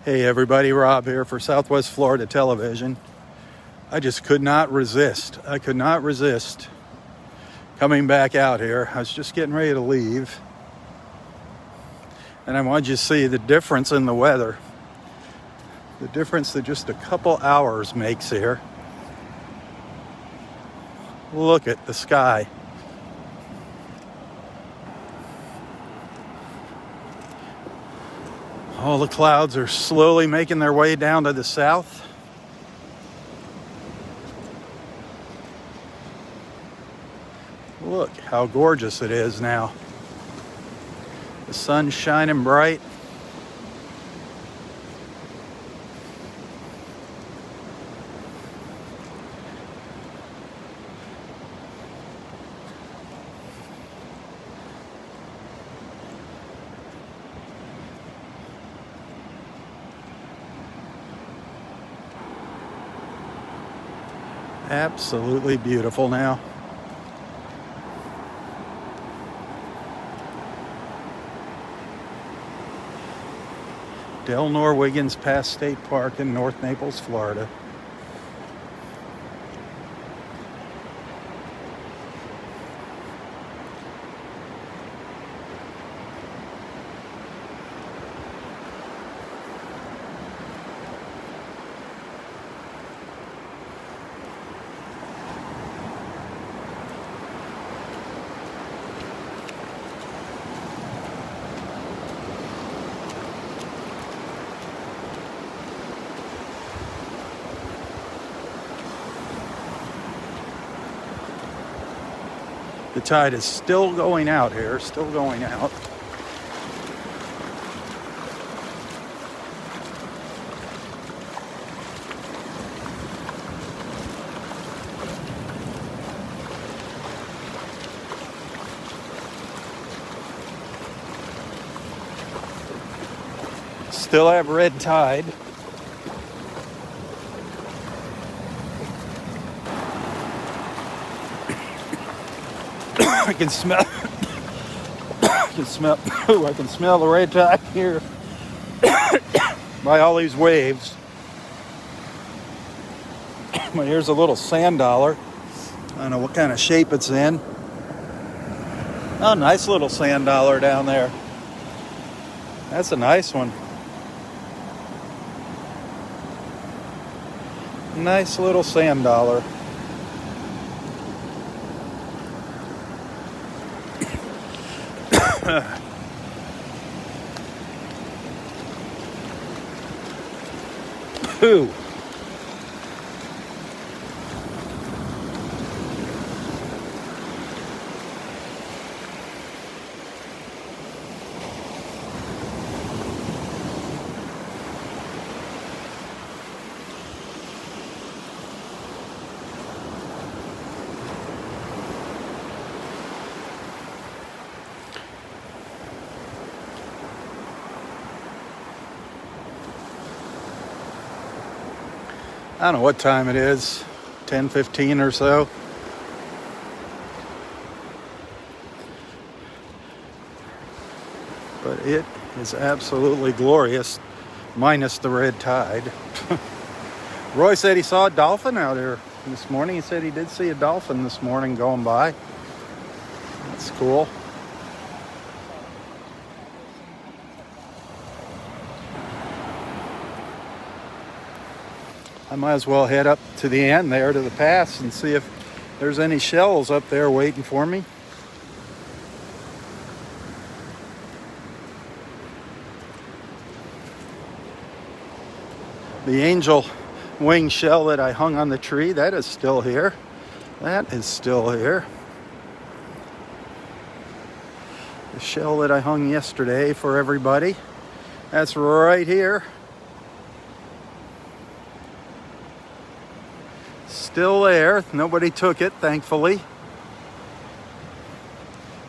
Hey everybody, Robb here for Southwest Florida Television. I just could not resist. I could not resist coming back out here. I was just getting ready to leave. And I wanted you to see the difference in the weather. The difference that just a couple hours makes here. Look at the sky. All the clouds are slowly making their way down to the south. Look how gorgeous it is now. The sun's shining bright. Absolutely beautiful now. Delnor-Wiggins Pass State Park in North Naples, Florida. The tide is still going out here, still going out. Still have red tide. I can smell I can smell the red tide here by all these waves. But here's a little sand dollar. I don't know what kind of shape it's in. Oh, nice little sand dollar down there. That's a nice one. Nice little sand dollar. Ooh. I don't know what time it is, 10:15 or so. But it is absolutely glorious, minus the red tide. Roy said he saw a dolphin out here this morning. He said he did see a dolphin this morning going by. That's cool. I might as well head up to the end there to the pass and see if there's any shells up there waiting for me. The angel wing shell that I hung on the tree, that is still here. That is still here. The shell that I hung yesterday for everybody, that's right here. Still there. Nobody took it, thankfully.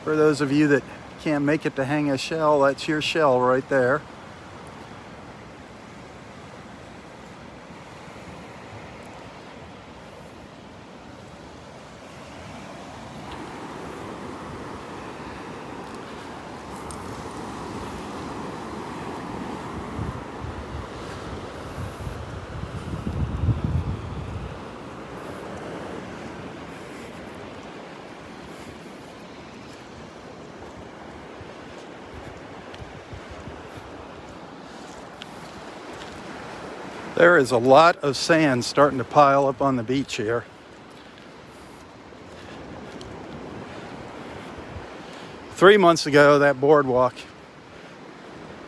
For those of you that can't make it to hang a shell, that's your shell right there. There is a lot of sand starting to pile up on the beach here. Three months ago, that boardwalk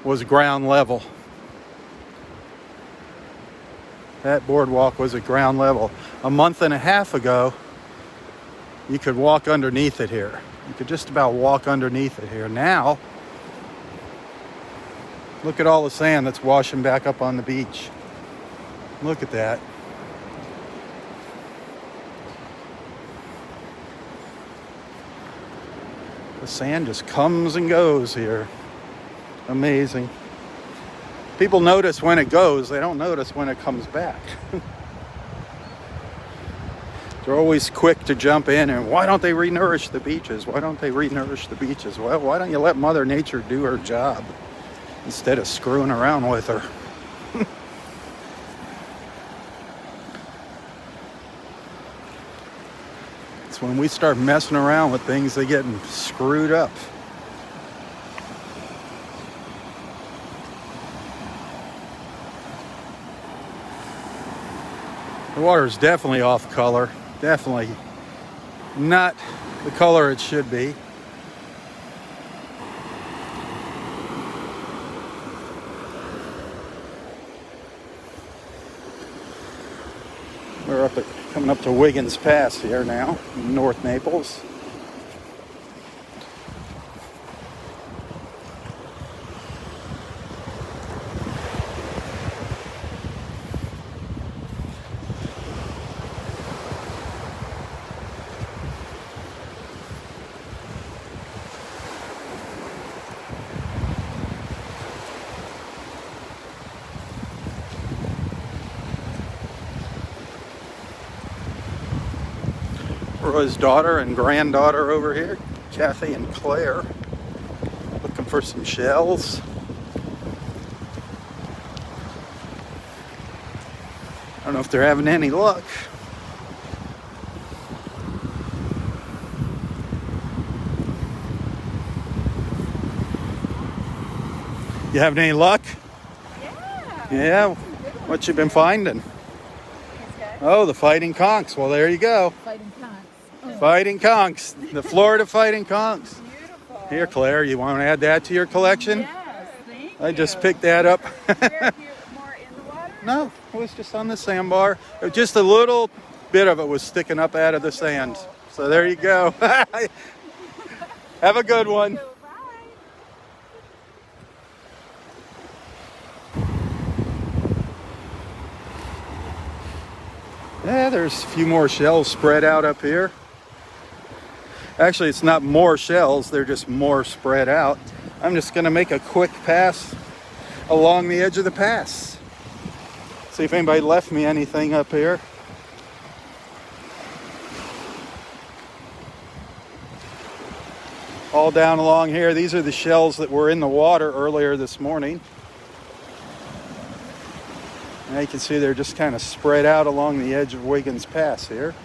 was ground level. That boardwalk was at ground level. A month and a half ago, you could walk underneath it here. You could just about walk underneath it here. Now, look at all the sand that's washing back up on the beach. Look at that. The sand just comes and goes here. Amazing. People notice when it goes, they don't notice when it comes back. They're always quick to jump in and why don't they re-nourish the beaches? Why don't they re-nourish the beaches? Well, why don't you let Mother Nature do her job instead of screwing around with her? It's when we start messing around with things, they get screwed up. The water is definitely off color. Definitely not the color it should be. We're coming up to Wiggins Pass here now, in North Naples. Roy's daughter and granddaughter over here, Kathy and Claire, looking for some shells. I don't know if they're having any luck. You having any luck? Yeah. Yeah? What you been finding? Oh, the fighting conchs. Well, there you go. Fighting conchs. Oh. Fighting conchs. The Florida fighting conchs. Beautiful. Here, Claire, you want to add that to your collection? Yes, thank you. I just picked that up. Where, more in the water? No, it was just on the sandbar. Just a little bit of it was sticking up out of the sand. So there you go. Have a good one. Bye. Yeah, there's a few more shells spread out up here. Actually, it's not more shells, they're just more spread out. I'm just going to make a quick pass along the edge of the pass. See if anybody left me anything up here. All down along here, these are the shells that were in the water earlier this morning. Now you can see they're just kind of spread out along the edge of Wiggins Pass here.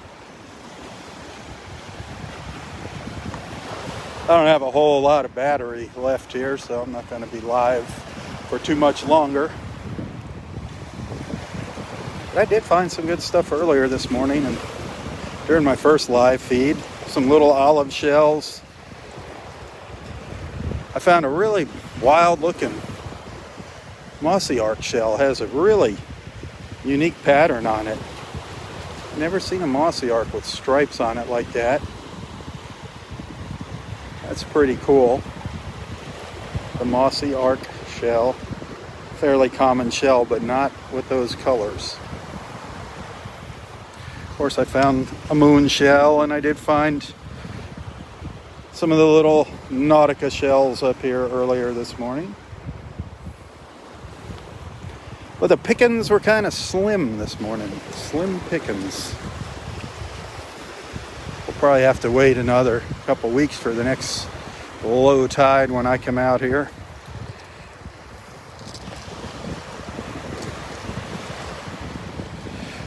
I don't have a whole lot of battery left here, so I'm not going to be live for too much longer. But I did find some good stuff earlier this morning and during my first live feed. Some little olive shells. I found a really wild looking Mossy Art Shell. Has a really unique pattern on it. Never seen a Mossy Art with stripes on it like that. That's pretty cool. The Mossy Art Shell. Fairly common shell, but not with those colors. Of course, I found a moon shell, and I did find some of the little Nautica shells up here earlier this morning. But the pickings were kind of slim this morning. Slim pickings. We'll probably have to wait another couple weeks for the next low tide when I come out here.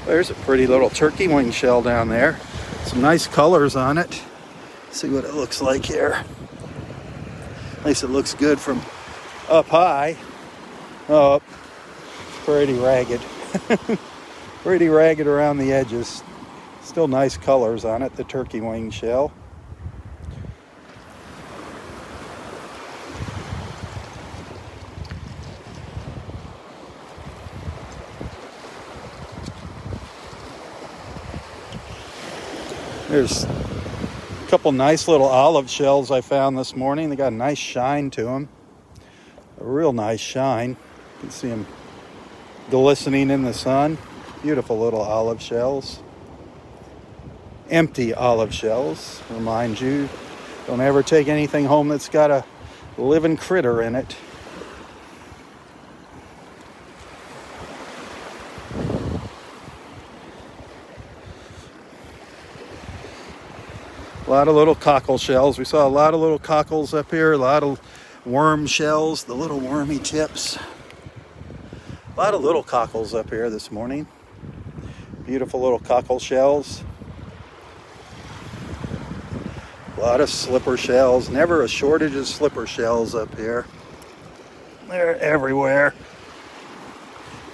There's a pretty little turkey wing shell down there. Some nice colors on it. See what it looks like here. At least it looks good from up high. Oh, pretty ragged. Pretty ragged around the edges. Still nice colors on it, the turkey wing shell. There's a couple nice little olive shells I found this morning. They got a nice shine to them. A real nice shine. You can see them glistening in the sun. Beautiful little olive shells. Empty olive shells. Remind you, don't ever take anything home that's got a living critter in it. A lot of little cockle shells. We saw a lot of little cockles up here. A lot of worm shells, the little wormy tips. A lot of little cockles up here this morning. Beautiful little cockle shells. A lot of slipper shells. Never a shortage of slipper shells up here. They're everywhere.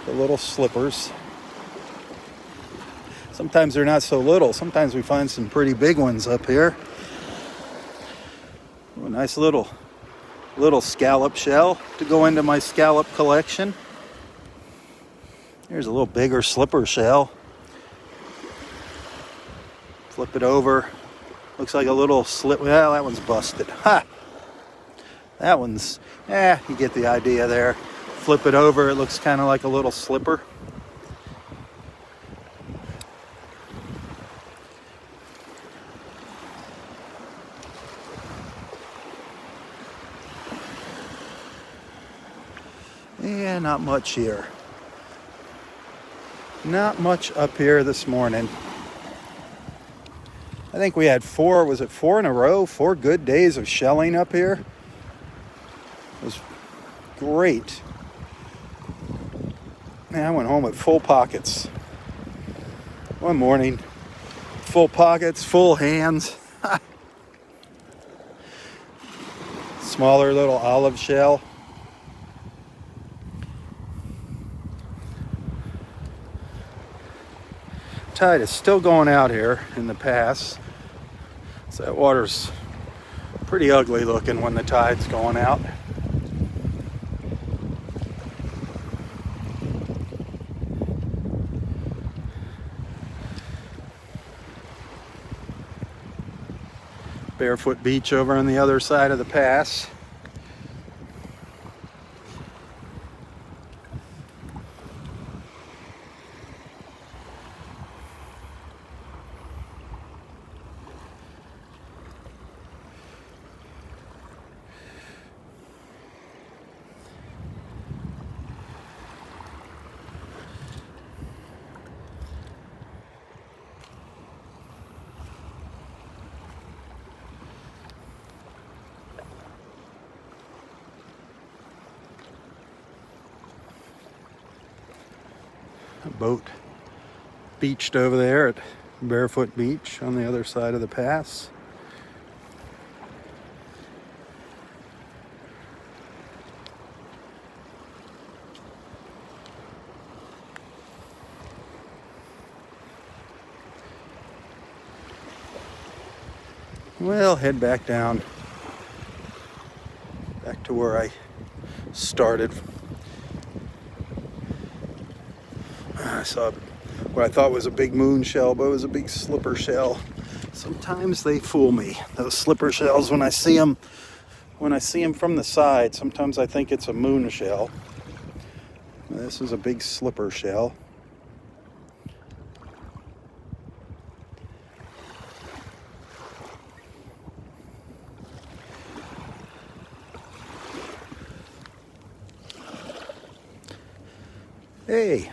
The little slippers. Sometimes they're not so little. Sometimes we find some pretty big ones up here. Ooh, a nice little scallop shell to go into my scallop collection. Here's a little bigger slipper shell. Flip it over. Looks like a little slip. Well, that one's busted. Ha! That one's, you get the idea there. Flip it over. It looks kind of like a little slipper. Yeah, not much here. Not much up here this morning. I think we had four in a row? 4 good days of shelling up here. It was great. Man, I went home with full pockets. One morning, full pockets, full hands. Smaller little olive shell. Tide is still going out here in the pass. So that water's pretty ugly looking when the tide's going out. Barefoot Beach over on the other side of the pass. A boat beached over there at Barefoot Beach on the other side of the pass. Well, head back down, back to where I started. I saw what I thought was a big moon shell, but it was a big slipper shell. Sometimes they fool me, those slipper shells, when I see them from the side. Sometimes I think it's a moon shell. This is a big slipper shell. Hey,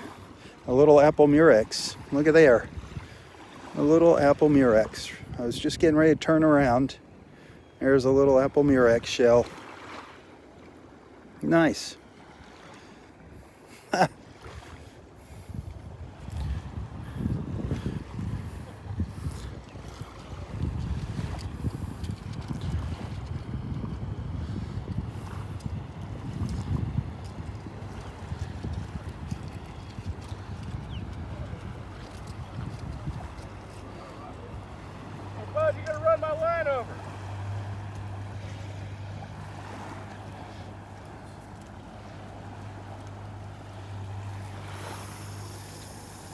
a little apple murex. Look at there. A little apple murex. I was just getting ready to turn around. There's a little apple murex shell. Nice. Rob, you're gonna run my line over.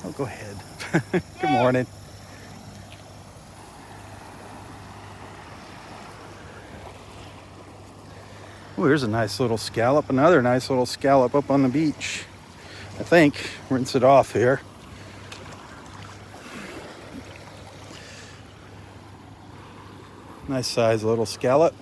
Oh, go ahead. Good morning. Oh, here's a nice little scallop. Another nice little scallop up on the beach. I think. Rinse it off here. Nice size little scallop.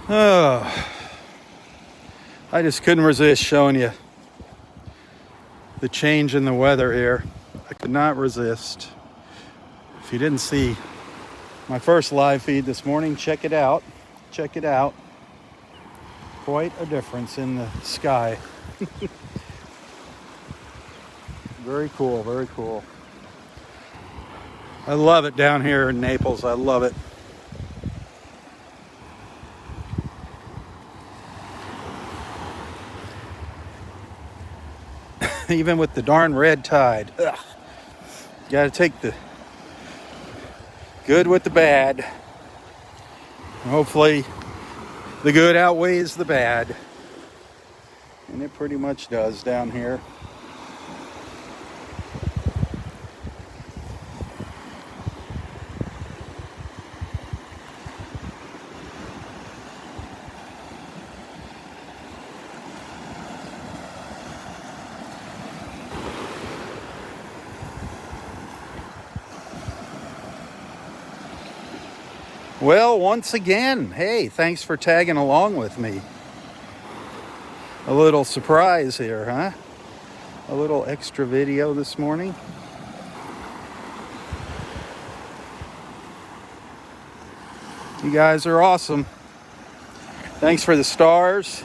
Oh, I just couldn't resist showing you the change in the weather here. I could not resist. If you didn't see my first live feed this morning, check it out. Check it out. Quite a difference in the sky. Very cool, very cool. I love it down here in Naples. I love it. Even with the darn red tide. Ugh. Gotta take the good with the bad. Hopefully the good outweighs the bad. And it pretty much does down here. Well, once again, hey, thanks for tagging along with me. A little surprise here, huh? A little extra video this morning. You guys are awesome. Thanks for the stars.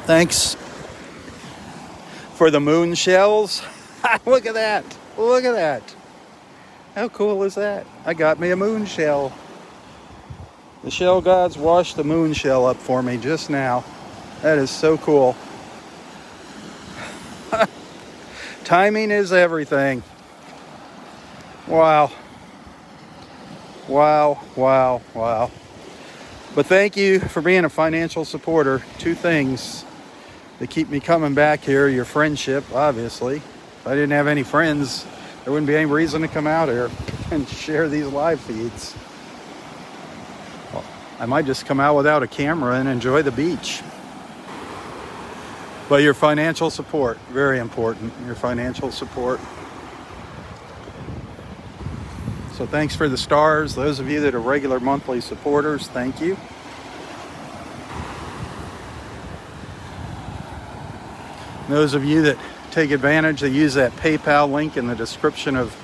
Thanks for the moon shells. Look at that. Look at that. How cool is that? I got me a moon shell. The shell gods washed the moon shell up for me just now. That is so cool. Timing is everything. Wow. Wow, wow, wow. But thank you for being a financial supporter. Two things that keep me coming back here. Your friendship, obviously. If I didn't have any friends, there wouldn't be any reason to come out here and share these live feeds. Well, I might just come out without a camera and enjoy the beach. But your financial support, very important. Your financial support. So thanks for the stars. Those of you that are regular monthly supporters, thank you. Those of you that take advantage, they use that PayPal link in the description of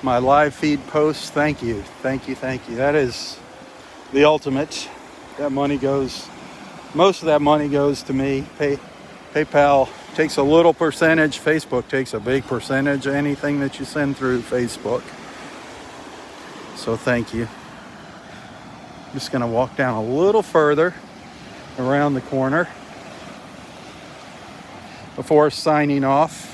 my live feed posts. Thank you, thank you, thank you. That is the ultimate. That money goes, most of that money goes to me. PayPal takes a little percentage. Facebook takes a big percentage. Anything that you send through Facebook. So thank you. I'm just going to walk down a little further around the corner before signing off.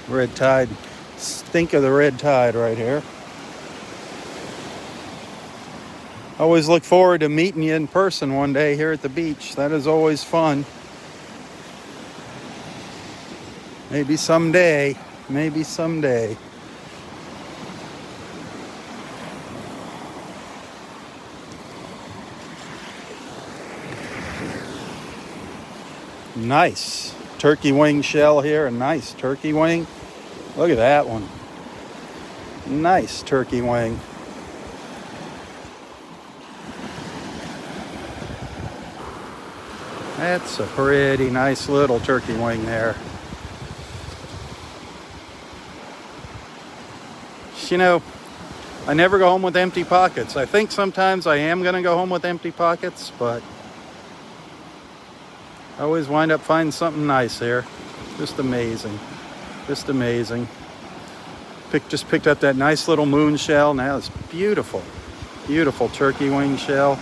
Red tide. Stink of the red tide right here. Always look forward to meeting you in person one day here at the beach. That is always fun. Maybe someday Maybe someday. Nice turkey wing shell here. A nice turkey wing. Look at that one. Nice turkey wing. That's a pretty nice little turkey wing there. You know, I never go home with empty pockets. I think sometimes I am going to go home with empty pockets, but I always wind up finding something nice here. Just amazing. Just amazing. Just picked up that nice little moon shell. Now it's beautiful. Beautiful turkey wing shell.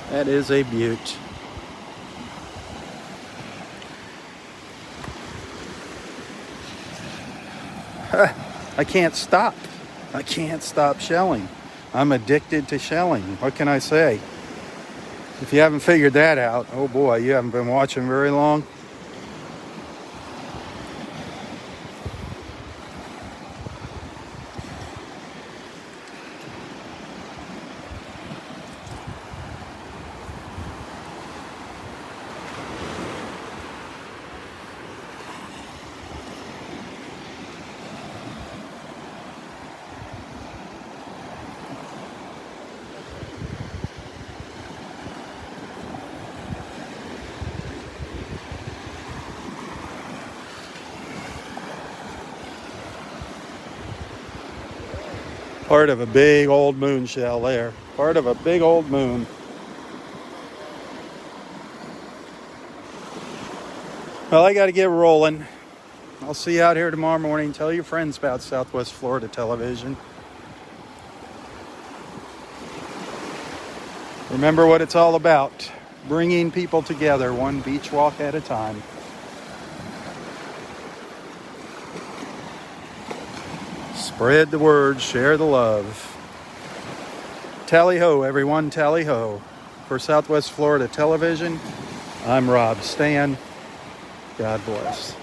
That is a beaut. I can't stop. I can't stop shelling. I'm addicted to shelling. What can I say? If you haven't figured that out, oh boy, you haven't been watching very long. Part of a big old moon shell there. Part of a big old moon. Well, I got to get rolling. I'll see you out here tomorrow morning. Tell your friends about Southwest Florida Television. Remember what it's all about. Bringing people together, one beach walk at a time. Spread the word, share the love. Tally ho, everyone, tally ho. For Southwest Florida Television, I'm Robb Stan. God bless.